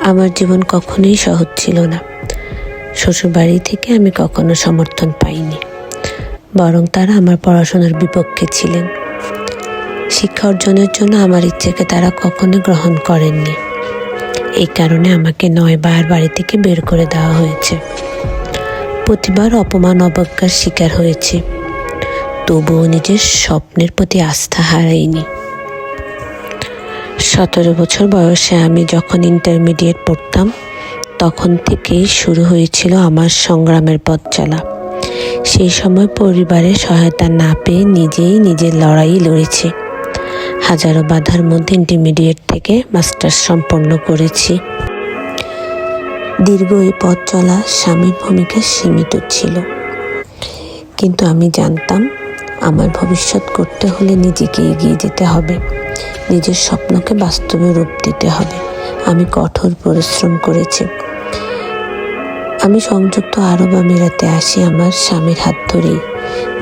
আমার জীবন কখনোই সহজ ছিল না। শ্বশুরবাড়ি থেকে আমি কখনো সমর্থন পাইনি, বরং তারা আমার পড়াশোনার বিপক্ষে ছিলেন। শিক্ষা অর্জনের জন্য আমার ইচ্ছেকে তারা কখনো গ্রহণ করেননি। এই কারণে আমাকে 9 বার বাড়ি থেকে বের করে দেওয়া হয়েছে। প্রতিবার অপমান অবজ্ঞার শিকার হয়েছি, তবুও নিজের স্বপ্নের প্রতি আস্থা হারাইনি। 17 বছর বয়সে আমি যখন ইন্টারমিডিয়েট পড়তাম, তখন থেকেই শুরু হয়েছিল আমার সংগ্রামের পথ চলা। সেই সময় পরিবারের সহায়তা না পেয়ে নিজেই নিজের লড়াই লড়েছি। হাজারো বাধার মধ্যে ইন্টারমিডিয়েট থেকে মাস্টার্স সম্পন্ন করেছি। দীর্ঘ এই পথ চলা স্বামীর ভূমিকা সীমিত ছিল, কিন্তু আমি জানতাম আমার ভবিষ্যৎ করতে হলে নিজেকে এগিয়ে যেতে হবে, নিজের স্বপ্নকে বাস্তবে রূপ দিতে হবে। আমি কঠোর পরিশ্রম করেছি। আমি সংযুক্ত আরব আমিরাতে আসি আমার স্বামীর হাত ধরেই।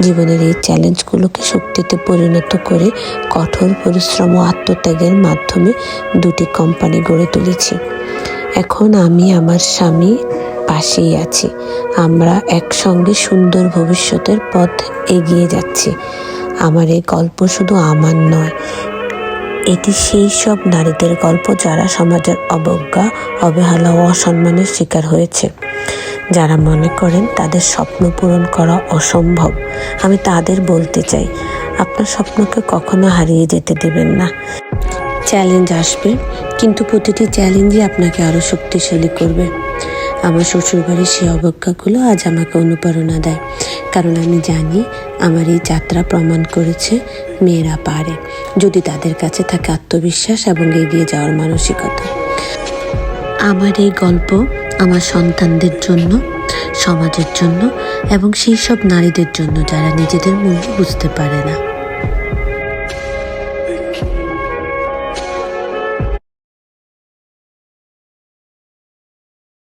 জীবনের এই চ্যালেঞ্জগুলোকে শক্তিতে পরিণত করে কঠোর পরিশ্রম ও আত্মত্যাগের মাধ্যমে 2টি কোম্পানি গড়ে তুলেছি। এখন আমি আমার স্বামী পাশেই আছি। আমরা একসঙ্গে সুন্দর ভবিষ্যতের পথ এগিয়ে যাচ্ছি। আমার এই গল্প শুধু আমার নয়, এটি সেই সব নারীদের গল্প যারা সমাজের অবজ্ঞা, অবহেলা ও অসম্মানের শিকার হয়েছে, যারা মনে করেন তাদের স্বপ্ন পূরণ করা অসম্ভব। আমি তাদের বলতে চাই, আপনার স্বপ্নকে কখনো হারিয়ে যেতে দেবেন না। চ্যালেঞ্জ আসবে, কিন্তু প্রতিটি চ্যালেঞ্জই আপনাকে আরও শক্তিশালী করবে। আমার শ্বশুরবাড়ির সেই অবজ্ঞাগুলো আজ আমাকে অনুপ্রেরণা দেয়, কারণ আমি জানি আমার এই যাত্রা প্রমাণ করেছে মেয়েরা পারে, যদি তাদের কাছে থাকে আত্মবিশ্বাস এবং এগিয়ে যাওয়ার মানসিকতা। আমার এই গল্প আমার সন্তানদের জন্য, সমাজের জন্য এবং সেই সব নারীদের জন্য যারা নিজেদের মূল্য বুঝতে পারে না।